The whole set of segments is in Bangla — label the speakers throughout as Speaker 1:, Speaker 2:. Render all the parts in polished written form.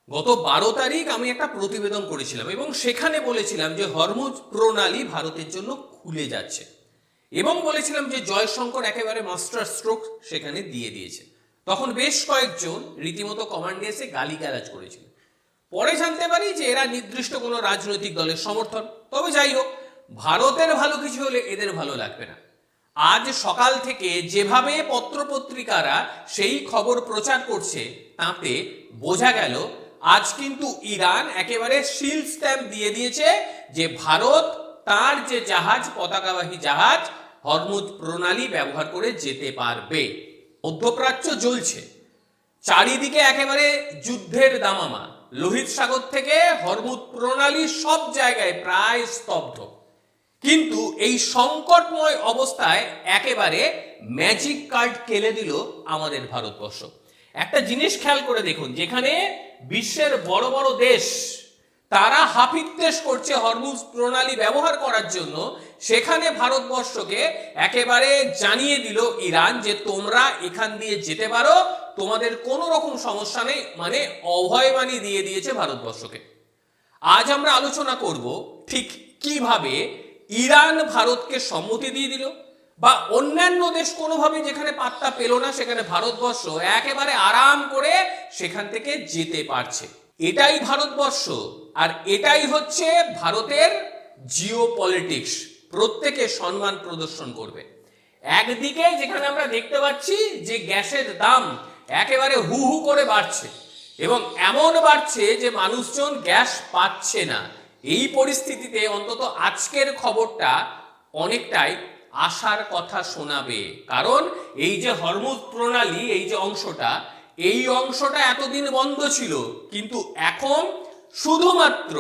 Speaker 1: গত 12 তারিখ আমি একটা প্রতিবেদন করেছিলাম এবং সেখানে বলেছিলাম যে হরমুজ প্রণালী ভারতের জন্য খুলে যাচ্ছে এবং বলেছিলাম যে জয়শঙ্কর একেবারে মাস্টার স্ট্রোক সেখানে দিয়ে দিয়েছে। তখন বেশ কয়েকজন রীতিমতো কমান্ডে এসে গালিগালাজ করেছিল। পরে জানতে পারি যে এরা নির্দিষ্ট কোনো রাজনৈতিক দলের সমর্থন। তবে যাই হোক, ভারতের ভালো কিছু হলে এদের ভালো লাগবে না। আজ সকাল থেকে যেভাবে পত্রপত্রিকারা সেই খবর প্রচার করছে তাতে বোঝা গেল আজ কিন্তু ইরান একেবারে সিল স্ট্যাম্প দিয়ে দিয়েছে যে ভারত তার যে জাহাজ, পতাকাবাহী জাহাজ হরমুজ প্রণালী ব্যবহার করে যেতে পারবে। মধ্যপ্রাচ্য জ্বলছে, চারিদিকে একেবারে যুদ্ধের দামামা। লোহিত সাগর থেকে হরমুজ প্রণালী সব জায়গায় প্রায় স্তব্ধ। কিন্তু এই সংকটময় অবস্থায় একেবারে ম্যাজিক কার্ড খেলে দিল আমাদের ভারতবর্ষ। একটা জিনিস খেয়াল করে দেখুন, যেখানে বিশ্বের বড় বড় দেশ তারা হাপিত্তেশ করছে হরমুজ প্রণালী ব্যবহার করার জন্য, সেখানে ভারতবর্ষকে একেবারে জানিয়ে দিল ইরান যে তোমরা এখান দিয়ে যেতে পারো, তোমাদের কোনো রকম সমস্যা নেই, মানে অভয়বাণী দিয়ে দিয়েছে ভারতবর্ষকে। আজ আমরা আলোচনা করব ঠিক কিভাবে ইরান ভারতকে সম্মতি দিয়ে দিল, বা অন্যান্য দেশ কোনোভাবে যেখানে পাত্তা পেল না সেখানে ভারতবর্ষ একেবারে আরাম করে সেখান থেকে যেতে পারছে। এটাই ভারতবর্ষ, আর এটাই হচ্ছে ভারতের জিও পলিটিক্স। প্রত্যেকে সম্মান প্রদর্শন করবে। একদিকে যেখানে আমরা দেখতে পাচ্ছি যে গ্যাসের দাম একেবারে হু হু করে বাড়ছে এবং এমন বাড়ছে যে মানুষজন গ্যাস পাচ্ছে না। এই পরিস্থিতিতে অন্তত আজকের খবরটা অনেকটাই আশার কথা শোনাবে, কারণ এই যে হরমুজ প্রণালী এই অংশটা এতদিন বন্ধ ছিল, কিন্তু এখন শুধুমাত্র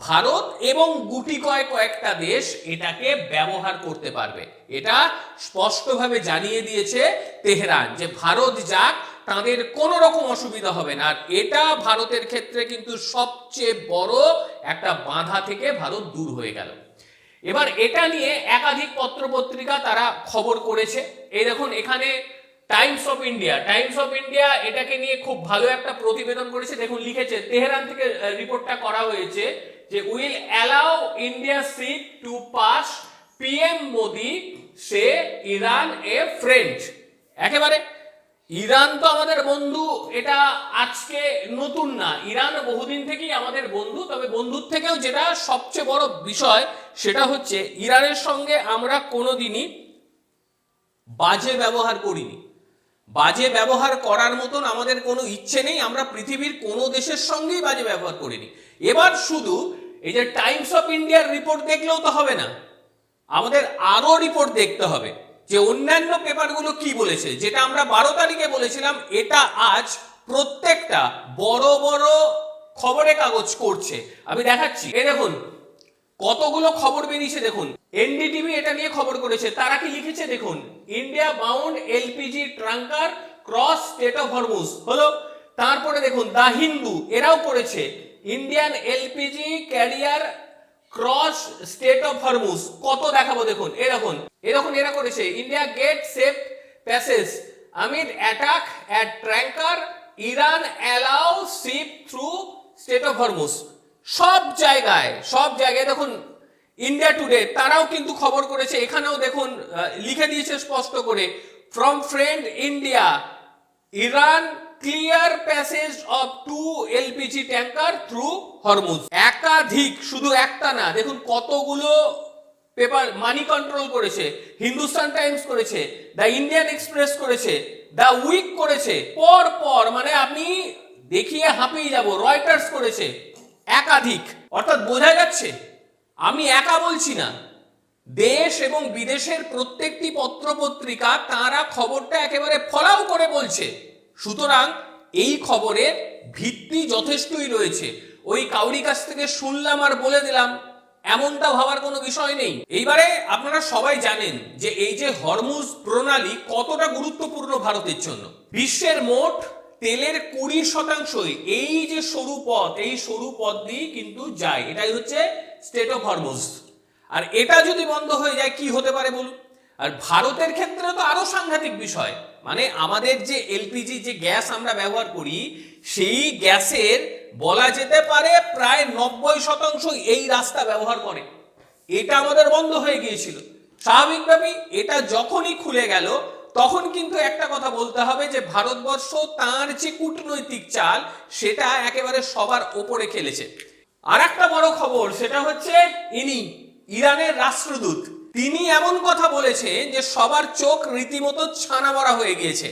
Speaker 1: ভারত এবং গুটি কয়েকটা দেশ এটাকে ব্যবহার করতে পারবে। এটা স্পষ্টভাবে জানিয়ে দিয়েছে তেহরান যে ভারত যাক, তাদের কোনো রকম অসুবিধা হবে না। আর এটা ভারতের ক্ষেত্রে কিন্তু সবচেয়ে বড় একটা বাধা থেকে ভারত দূর হয়ে গেল। এবার এটা নিয়ে একাধিক পত্রপত্রিকা তারা খবর করেছে। এই দেখুন, এখানে টাইমস অফ ইন্ডিয়া এটাকে নিয়ে খুব ভালো একটা প্রতিবেদন করেছে। দেখুন, লিখেছে, তেহরান থেকে রিপোর্টটা করা হয়েছে যে will allow India ship to pass, PM Modi say Iran a friend. একেবারে ইরান তো আমাদের বন্ধু, এটা আজকে নতুন না, ইরান বহুদিন থেকেই আমাদের বন্ধু। তবে বন্ধুর থেকেও যেটা সবচেয়ে বড় বিষয় সেটা হচ্ছে ইরানের সঙ্গে আমরা কোনোদিনই বাজে ব্যবহার করিনি। বাজে ব্যবহার করার মতন আমাদের কোনো ইচ্ছে নেই, আমরা পৃথিবীর কোনো দেশের সঙ্গেই বাজে ব্যবহার করিনি। এবার শুধু এই যে টাইমস অফ ইন্ডিয়ার রিপোর্ট দেখলেও তো হবে না, আমাদের আরো রিপোর্ট দেখতে হবে যে অন্যান্য পেপারগুলো কি বলেছে। যেটা আমরা 12 তারিখে বলেছিলাম, এটা আজ প্রত্যেকটা বড় বড় খবরের কাগজ করছে। আমি দেখাচ্ছি, এই দেখুন কতগুলো খবর বেরিয়েছে। দেখুন, এনডিটিভি এটা নিয়ে খবর করেছে। তারা কি লিখেছে দেখুন, India bound LPG tanker cross strait of Hormuz হলো। তারপরে দেখুন, দা হিন্দু এরাও করেছে, Indian LPG carrier cross strait of Hormuz. কত দেখাবো, দেখুন এরকম এরা করেছে, India get safe passage amid attack at tanker, Iran allow ship through strait of Hormuz. সব জায়গায় দেখুন, ইন্ডিয়া টুডে তারাও কিন্তু খবর করেছে। এখানেও দেখুন লিখে দিয়েছে স্পষ্ট করে, from friend India Iran clear passage of 2 LPG tanker through Hormuz. একাধিক, শুধু একটা না, দেখুন কতগুলো পেপার মানি কন্ট্রোল করেছে, হিন্দুস্তান টাইমস করেছে, দ্য ইন্ডিয়ান এক্সপ্রেস করেছে, দ্য উইক করেছে, পর মানে আপনি দেখিয়ে হাঁপিয়ে যাব, রয়টার্স করেছে, একাধিক। অর্থাৎ বোঝা যাচ্ছে আমি একা বলছি না, দেশ এবং বিদেশের প্রত্যেকটি পত্রপত্রিকা তারা খবরটা একেবারে ফলাও করে বলছে। সুতরাং এই খবরের ভিত্তি যথেষ্টই রয়েছে। ওই কাউরি কাছ থেকে শুনলাম আর বলে দিলাম এমনটা ভাবার কোনো বিষয় নেই। এইবারে আপনারা সবাই জানেন যে এই যে হরমুজ প্রণালী কতটা গুরুত্বপূর্ণ ভারতের জন্য। বিশ্বের মোট তেলের 20% এই যে সরু পথ দিয়ে কিন্তু যায়। এটাই হচ্ছে স্টেট অফ হরমুজ। আর এটা যদি বন্ধ হয়ে যায় কি হতে পারে বলুন। আর ভারতের ক্ষেত্রে তো আরো সাংঘাতিক বিষয়, মানে আমাদের যে এলপিজি যে গ্যাস আমরা ব্যবহার করি, সেই গ্যাসের বলা যেতে পারে প্রায় 90% এই রাস্তা ব্যবহার করে। এটা আমাদের বন্ধ হয়ে গিয়েছিল। স্বাভাবিকভাবেই এটা যখনই খুলে গেল তখন কিন্তু একটা কথা বলতে হবে যে ভারতবর্ষ তার যে কূটনৈতিক চাল সেটা একেবারে সবার ওপরে খেলেছে। আর একটা বড় খবর সেটা হচ্ছে ইরানের রাষ্ট্রদূত তিনি এমন কথা বলেছেন যে সবার চোখ রীতিমতো ছানা বড়া হয়ে গিয়েছে।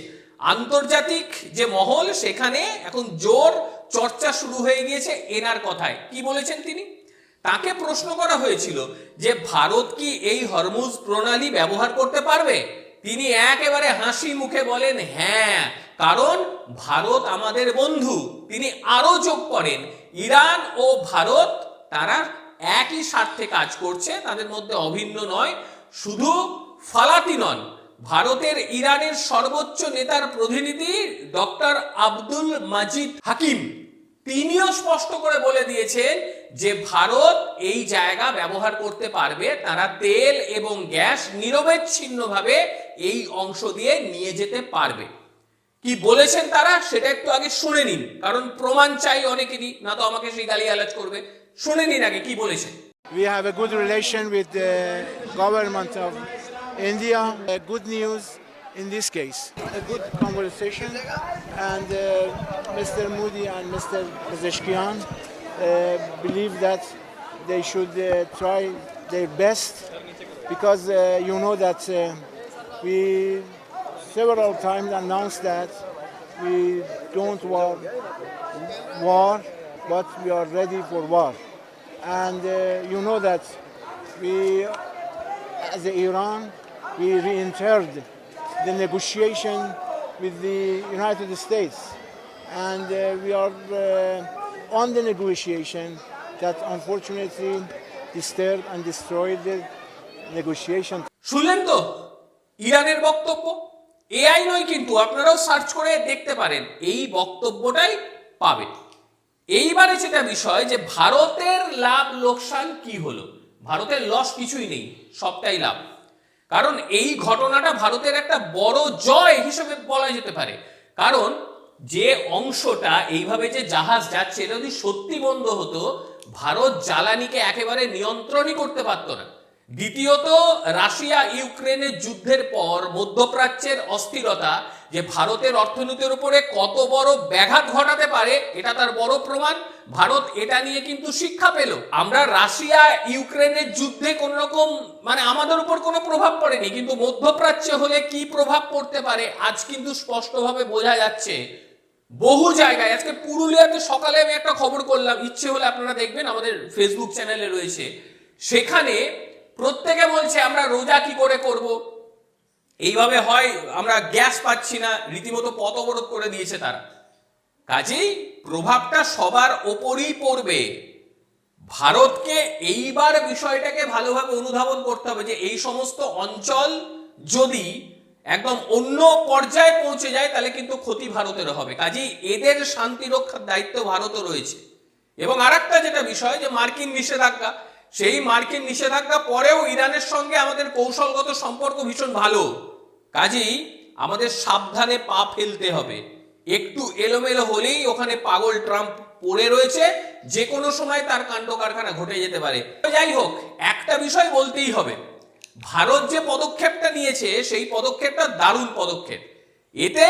Speaker 1: আন্তর্জাতিক যে মহল সেখানে এখন জোর চর্চা শুরু হয়ে গিয়েছে এনার কথায়। কি বলেছেন তিনি? তাকে প্রশ্ন করা হয়েছিল যে ভারত কি এই হরমুজ প্রণালী ব্যবহার করতে পারবে? তিনি একেবারে হাসি মুখে বলেন হ্যাঁ, কারণ ভারত আমাদের বন্ধু। তিনি আরো যোগ করেন ইরান ও ভারত তারা একই স্বার্থে কাজ করছে, তাদের মধ্যে অভিন্ন নয়। শুধু ফালাতি নন, ভারতের ইরানের সর্বোচ্চ নেতার প্রতিনিধি ডক্টর আব্দুল মাজিদ হাকিম তিনিও স্পষ্ট করে বলে দিয়েছেন যে ভারত এই জায়গা ব্যবহার করতে পারবে। তারা তেল এবং গ্যাস নিরবচ্ছিন্নভাবে এই অংশ দিয়ে নিয়ে যেতে পারবে। কি বলেছেন তারা সেটা একটু আগে শুনে নিন, কারণ প্রমাণ চাই অনেকেরই, না তো আমাকে সেই গালিগালাজ করবে। শুনে নিন আগে কি বলেছেন।
Speaker 2: We have a good relation with the government of India. Good news in this case. A good conversation, and Mr. Modi and Mr. Pezeshkian believe that they should try their best, because you know that we several times announced that we don't want war, but we are ready for war. And you know that we, as Iran, we re-entered the negotiation with the United States, and we are on the negotiation that unfortunately disturbed and destroyed the negotiation.
Speaker 1: শুনলেন তো ইরানের বক্তব্য? এআই নয় কিন্তু, আপনারাও সার্চ করে দেখতে পারেন, এই বক্তব্যটাই পাবেন। এইবারে যেটা বিষয় যে ভারতের লাভ লোকসান কি হলো, ভারতের লস কিছুই নেই, সবটাই লাভ। কারণ এই ঘটনাটা ভারতের একটা বড় জয় হিসেবে বলা যেতে পারে। কারণ যে অংশটা এইভাবে যে জাহাজ যাচ্ছে এটা যদি সত্যি বন্ধ হতো, ভারত জ্বালানিকে একেবারে নিয়ন্ত্রণই করতে পারতো না। দ্বিতীয়ত, রাশিয়া ইউক্রেনের যুদ্ধের পর মধ্যপ্রাচ্যের অস্থিরতা যে ভারতের অর্থনীতির উপরে কত বড় ব্যাঘাত ঘটাতে পারে এটা তার বড় প্রমাণ। ভারত এটা নিয়ে কিন্তু শিক্ষা পেল। আমরা রাশিয়া ইউক্রেনের যুদ্ধে কোন রকম আমাদের উপর কোনো প্রভাব পড়েনি, কিন্তু মধ্যপ্রাচ্যে হলে কি প্রভাব পড়তে পারে আজ কিন্তু স্পষ্টভাবে বোঝা যাচ্ছে বহু জায়গায়। আজকে পুরুলিয়াতে সকালে আমি একটা খবর করলাম, ইচ্ছে হলে আপনারা দেখবেন, আমাদের ফেসবুক চ্যানেলে রয়েছে। সেখানে প্রত্যেকে বলছে আমরা রোজা কি করে করব, এইভাবে হয় আমরা গ্যাস পাচ্ছি না, রীতিমতো পথ অবরোধ করে দিয়েছে তারা। কাজেই প্রভাবটা সবার ওপরই পড়বে। ভারতকে এইবার বিষয়টাকে ভালোভাবে অনুধাবন করতে হবে যে এই সমস্ত অঞ্চল যদি একদম অন্য পর্যায়ে পৌঁছে যায় তাহলে কিন্তু ক্ষতি ভারতের হবে। কাজেই এদের শান্তি রক্ষার দায়িত্ব ভারতও রয়েছে। এবং আরেকটা যেটা বিষয় যে মার্কিন নিষেধাজ্ঞা, সেই মার্কিন নিষেধাজ্ঞা পরেও ইরানের সঙ্গে আমাদের কৌশলগত সম্পর্ক ভীষণ ভালো। কাজেই আমাদের সাবধানে পা ফেলতে হবে। একটু এলোমেলো হলেই ওখানে পাগল ট্রাম্প পড়ে রয়েছে, যে কোনো সময় তার কাণ্ড কারখানা ঘটে যেতে পারে। যাই হোক, একটা বিষয় বলতেই হবে, ভারত যে পদক্ষেপটা নিয়েছে সেই পদক্ষেপটা দারুণ পদক্ষেপ। এতে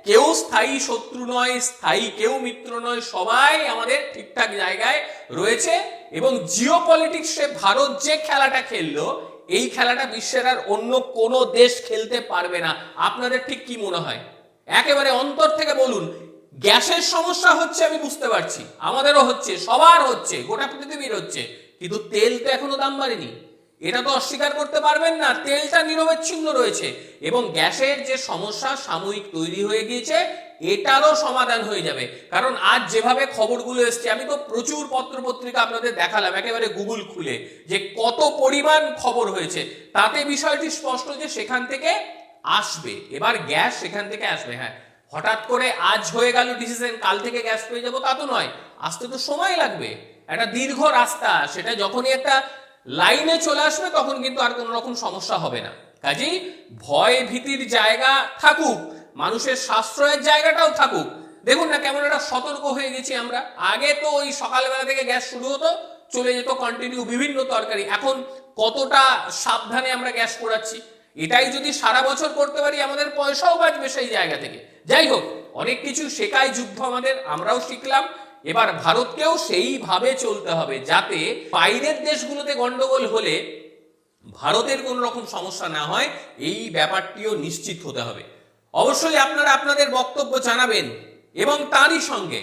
Speaker 1: কেউ স্থায়ী শত্রু নয়, স্থায়ী কেউ মিত্র নয়, সবাই আমাদের ঠিকঠাক জায়গায় রয়েছে। এবং জিও পলিটিক্সে ভারত যে খেলাটা খেললো, এই খেলাটা বিশ্বের আর অন্য কোনো দেশ খেলতে পারবে না। আপনাদের ঠিক কি মনে হয়? একেবারে অন্তর থেকে বলুন। গ্যাসের সমস্যা হচ্ছে আমি বুঝতে পারছি, আমাদেরও হচ্ছে, সবার হচ্ছে, গোটা পৃথিবীর হচ্ছে, কিন্তু তেল তো এখনো দাম বাড়েনি, এটা তো অস্বীকার করতে পারবেন না। তেলটা নিরবচ্ছিন্ন রয়েছে এবং গ্যাসের যে সমস্যা সাময়িক তৈরি হয়ে গিয়েছে এটারও সমাধান হয়ে যাবে। কারণ আজ যেভাবে খবরগুলো এসছে, আমি তো প্রচুর পত্রপত্রিকা আপনাদের দেখালাম একেবারে গুগল খুলে যে কত পরিমাণ খবর হয়েছে, তাতে বিষয়টি স্পষ্ট যে সেখান থেকে আসবে, এবার গ্যাস সেখান থেকে আসবে। হ্যাঁ, হঠাৎ করে আজ হয়ে গেল ডিসিশন কাল থেকে গ্যাস পেয়ে যাবো তা তো নয়, আসতে তো সময় লাগবে, একটা দীর্ঘ রাস্তা। সেটা যখনই একটা লাইনে চলে আসবে তখন কিন্তু আর কোনো রকম সমস্যা হবে না। কাজেই ভয় ভীতির জায়গা থাকুক, মানুষের সাশ্রয়ের জায়গাটাও থাকুক, দেখুন না কেমন একটা সতর্ক হয়ে গেছি আমরা। আগে তো ওই সকালবেলা থেকে গ্যাস শুরু হতো, চলে যেত কন্টিনিউ বিভিন্ন তরকারি, এখন কতটা সাবধানে আমরা গ্যাস পোড়াচ্ছি। এটাই যদি সারা বছর করতে পারি আমাদের পয়সাও বাঁচবে সেই জায়গা থেকে। যাই হোক, অনেক কিছু শেখায় যুদ্ধ আমাদের, আমরাও শিখলাম। এবার ভারতকেও সেইভাবে চলতে হবে যাতে বাইরের দেশগুলোতে গন্ডগোল হলে ভারতের কোন রকম সমস্যা না হয়, এই ব্যাপারটিও নিশ্চিত হতে হবে। অবশ্যই আপনারা আপনাদের বক্তব্য জানাবেন এবং তারই সঙ্গে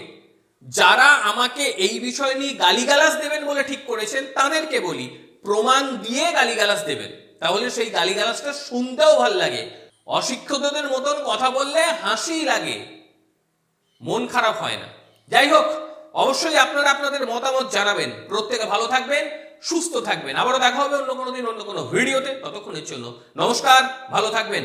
Speaker 1: যারা আমাকে এই বিষয় নিয়ে গালিগালাজ দেবেন বলে ঠিক করেছেন তাদেরকে বলি প্রমাণ দিয়ে গালিগালাজ দেবেন, তাহলে সেই গালিগালাজটা শুনতেও ভাল লাগে। অশিক্ষিতদের মতন কথা বললে হাসি লাগে, মন খারাপ হয় না। যাই হোক, অবশ্যই আপনারা আপনাদের মতামত জানাবেন। প্রত্যেকে ভালো থাকবেন, সুস্থ থাকবেন। আবারও দেখা হবে অন্য কোনো দিন অন্য কোনো ভিডিওতে। ততক্ষণের জন্য নমস্কার, ভালো থাকবেন।